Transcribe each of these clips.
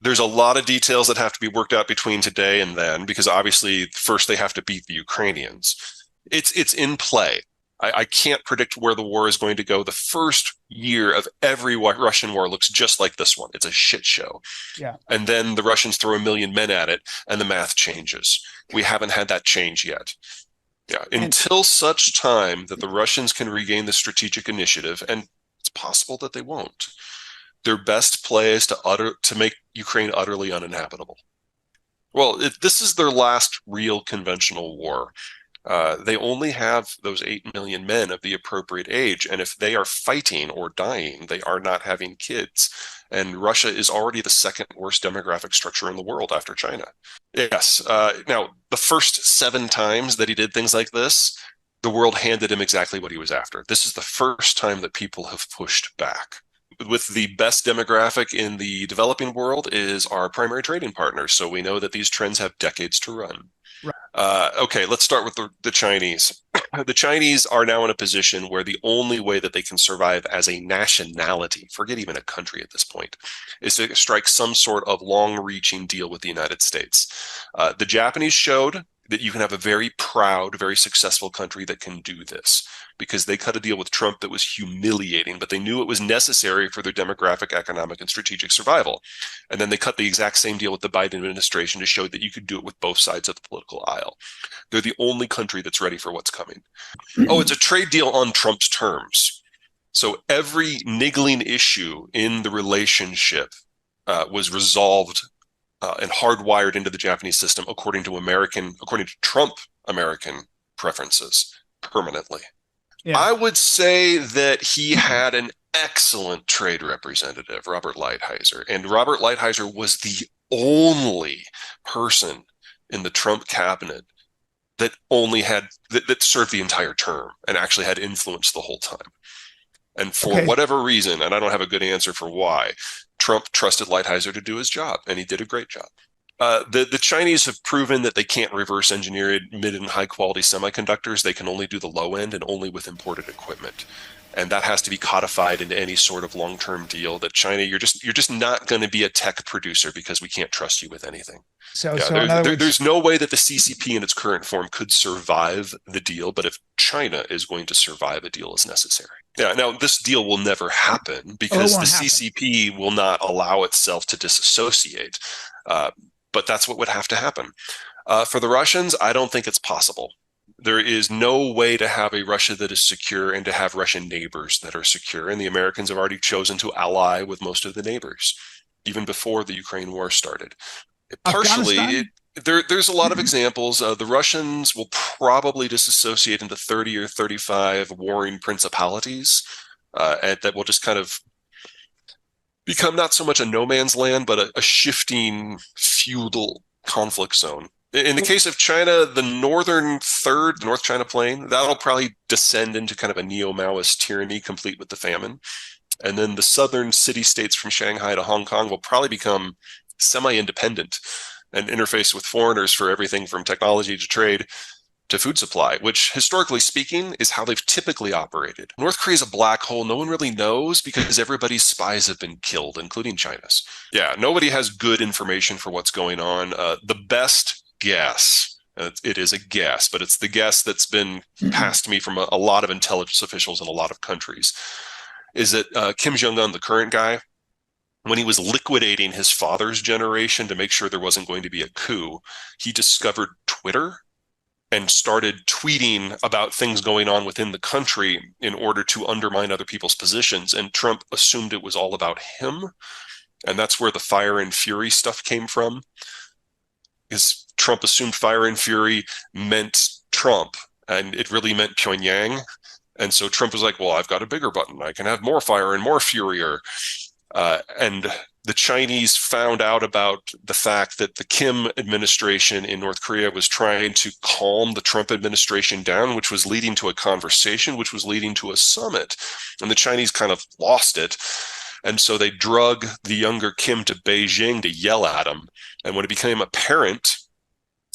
There's a lot of details that have to be worked out between today and then, because obviously first they have to beat the Ukrainians. It's in play. I can't predict where the war is going to go. The first year of every Russian war looks just like this one. It's a shit show. Yeah. And then the Russians throw 1 million men at it, and the math changes. We haven't had that change yet. Yeah, And until such time that the Russians can regain the strategic initiative, and it's possible that they won't. Their best play is to make Ukraine utterly uninhabitable. Well, this is their last real conventional war. They only have those 8 million men of the appropriate age. And if they are fighting or dying, they are not having kids. And Russia is already the second worst demographic structure in the world after China. Yes. Now, the first 7 times that he did things like this, the world handed him exactly what he was after. This is the first time that people have pushed back. With the best demographic in the developing world is our primary trading partners. So we know that these trends have decades to run. right. Okay, let's start with the Chinese. The Chinese are now in a position where the only way that they can survive as a nationality, forget even a country at this point, is to strike some sort of long-reaching deal with the United States. The Japanese showed that you can have a very proud, very successful country that can do this because they cut a deal with Trump that was humiliating, but they knew it was necessary for their demographic, economic, and strategic survival. And then they cut the exact same deal with the Biden administration to show that you could do it with both sides of the political aisle. They're the only country that's ready for what's coming. Oh, it's a trade deal on Trump's terms. So every niggling issue in the relationship was resolved and hardwired into the Japanese system according to Trump American preferences permanently. Yeah. I would say that he had an excellent trade representative, Robert Lighthizer, and Robert Lighthizer was the only person in the Trump cabinet that that served the entire term and actually had influence the whole time. And for Okay. whatever reason, and I don't have a good answer for why, Trump trusted Lighthizer to do his job, and he did a great job. The Chinese have proven that they can't reverse engineer mid and high quality semiconductors. They can only do the low end and only with imported equipment. And that has to be codified into any sort of long-term deal that China, you're just not going to be a tech producer because we can't trust you with anything. So Yeah, so in other words, there's no way that the CCP in its current form could survive the deal, but if China is going to survive, a deal is necessary. Yeah, now this deal will never happen oh, it because the won't happen. CCP will not allow itself to disassociate. But that's what would have to happen. For the Russians, I don't think it's possible. There is no way to have a Russia that is secure and to have Russian neighbors that are secure. And the Americans have already chosen to ally with most of the neighbors, even before the Ukraine war started. Partially, Afghanistan? there's a lot of examples. The Russians will probably disassociate into 30 or 35 warring principalities, and that will just kind of become not so much a no man's land, but a shifting feudal conflict zone. In the case of China, the northern third, the North China Plain, that'll probably descend into kind of a neo-Maoist tyranny, complete with the famine. And then the southern city-states from Shanghai to Hong Kong will probably become semi-independent and interface with foreigners for everything from technology to trade to food supply, which historically speaking is how they've typically operated. North Korea is a black hole. No one really knows because everybody's spies have been killed, including China's. Yeah, nobody has good information for what's going on. The best guess, it is a guess, but it's the guess that's been passed to me from a lot of intelligence officials in a lot of countries, is that Kim Jong-un, the current guy, when he was liquidating his father's generation to make sure there wasn't going to be a coup, he discovered Twitter and started tweeting about things going on within the country in order to undermine other people's positions. And Trump assumed it was all about him. And that's where the fire and fury stuff came from. Is Trump assumed fire and fury meant Trump, and it really meant Pyongyang. And so Trump was like, well, I've got a bigger button. I can have more fire and more fury. And the Chinese found out about the fact that the Kim administration in North Korea was trying to calm the Trump administration down, which was leading to a conversation, which was leading to a summit. And the Chinese kind of lost it. And so they drug the younger Kim to Beijing to yell at him. And when it became apparent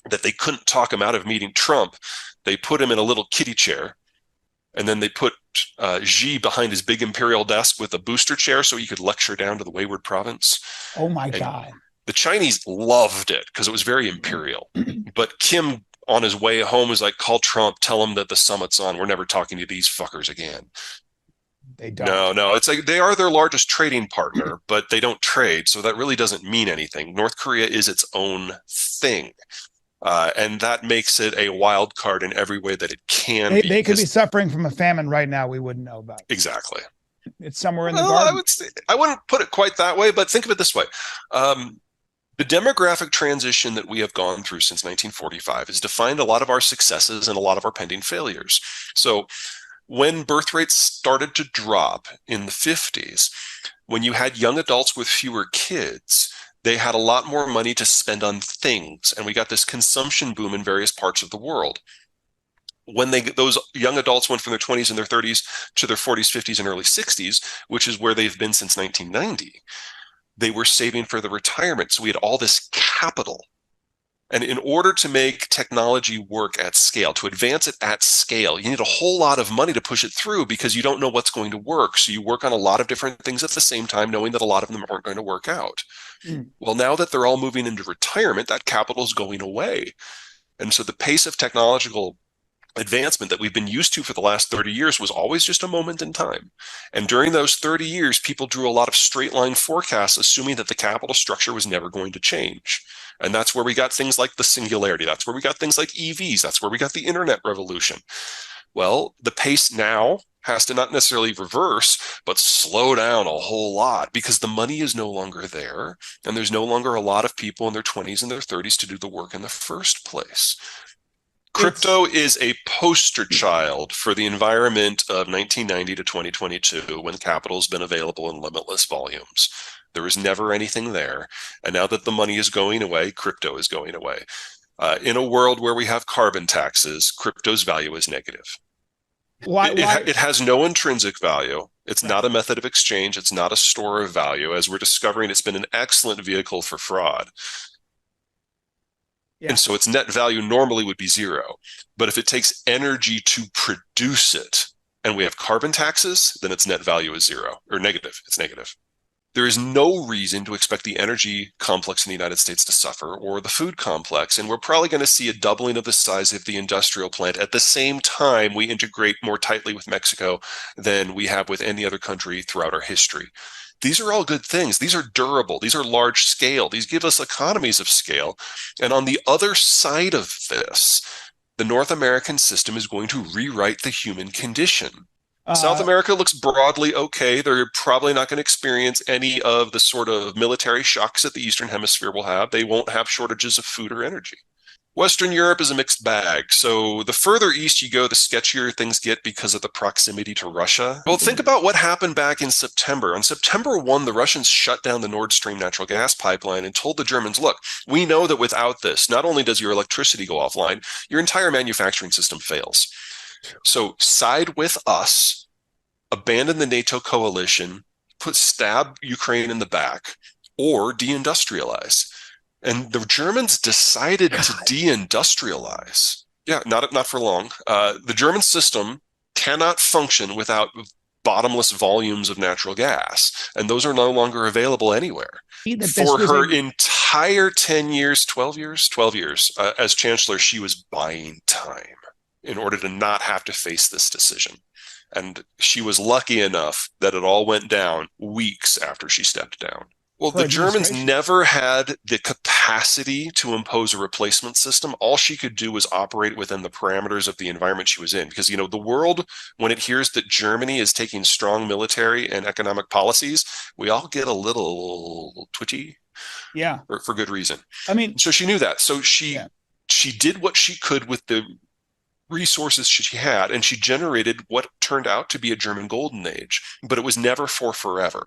that they couldn't talk him out of meeting Trump, they put him in a little kiddie chair. And then they put Xi behind his big imperial desk with a booster chair so he could lecture down to the wayward province. Oh my And God. The Chinese loved it because it was very imperial. But Kim, on his way home, was like, call Trump, tell him that the summit's on. We're never talking to these fuckers again. They don't. No. It's like they are their largest trading partner, but they don't trade. So that really doesn't mean anything. North Korea is its own thing. And that makes it a wild card in every way that it can be. They could be suffering from a famine right now we wouldn't know about. Exactly. It's somewhere in the Well, garden. I wouldn't put it quite that way, but think of it this way. The demographic transition that we have gone through since 1945 has defined a lot of our successes and a lot of our pending failures. So when birth rates started to drop in the 50s, when you had young adults with fewer kids, they had a lot more money to spend on things, and we got this consumption boom in various parts of the world. When those young adults went from their 20s and their 30s to their 40s, 50s, and early 60s, which is where they've been since 1990, they were saving for the retirement. So we had all this capital. And in order to make technology work at scale, to advance it at scale, you need a whole lot of money to push it through because you don't know what's going to work. So you work on a lot of different things at the same time, knowing that a lot of them aren't going to work out. Well, now that they're all moving into retirement, that capital is going away. And so the pace of technological advancement that we've been used to for the last 30 years was always just a moment in time. And during those 30 years, people drew a lot of straight line forecasts, assuming that the capital structure was never going to change. And that's where we got things like the singularity. That's where we got things like EVs. That's where we got the internet revolution. Well, the pace now has to not necessarily reverse, but slow down a whole lot because the money is no longer there. And there's no longer a lot of people in their 20s and their 30s to do the work in the first place. Crypto is a poster child for the environment of 1990 to 2022 when capital has been available in limitless volumes. There was never anything there. And now that the money is going away, crypto is going away. In a world where we have carbon taxes, crypto's value is negative. Why? It has no intrinsic value. It's not a method of exchange. It's not a store of value. As we're discovering, it's been an excellent vehicle for fraud. Yeah. And so its net value normally would be zero. But if it takes energy to produce it and we have carbon taxes, then its net value is zero or negative. It's negative. There is no reason to expect the energy complex in the United States to suffer or the food complex. And we're probably going to see a doubling of the size of the industrial plant at the same time we integrate more tightly with Mexico than we have with any other country throughout our history. These are all good things. These are durable. These are large scale. These give us economies of scale. And on the other side of this, the North American system is going to rewrite the human condition. South America looks broadly okay. They're probably not going to experience any of the sort of military shocks that the Eastern Hemisphere will have. They won't have shortages of food or energy. Western Europe is a mixed bag. So the further east you go, the sketchier things get because of the proximity to Russia. Well, think about what happened back in September. On September 1, the Russians shut down the Nord Stream natural gas pipeline and told the Germans, look, we know that without this, not only does your electricity go offline, your entire manufacturing system fails. So side with us, abandon the NATO coalition, stab Ukraine in the back, or deindustrialize. And the Germans decided to deindustrialize. Yeah, not for long. The German system cannot function without bottomless volumes of natural gas, and those are no longer available anywhere. For her entire 10 years, 12 years, as chancellor, she was buying time in order to not have to face this decision. And she was lucky enough that it all went down weeks after she stepped down. Well, the Germans never had the capacity to impose a replacement system. All she could do was operate within the parameters of the environment she was in. Because, you know, the world, when it hears that Germany is taking strong military and economic policies, we all get a little twitchy. Yeah. For good reason. I mean, so she knew that. So she did what she could with the resources she had, and she generated what turned out to be a German golden age. But it was never for forever.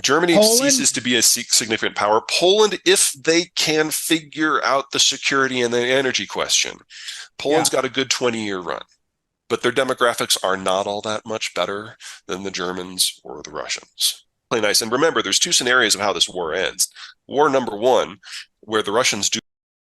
Germany ceases to be a significant power. Poland, if they can figure out the security and the energy question, Poland's got a good 20-year run. But their demographics are not all that much better than the Germans or the Russians. Play nice. And remember, there's two scenarios of how this war ends. War number one, where the Russians do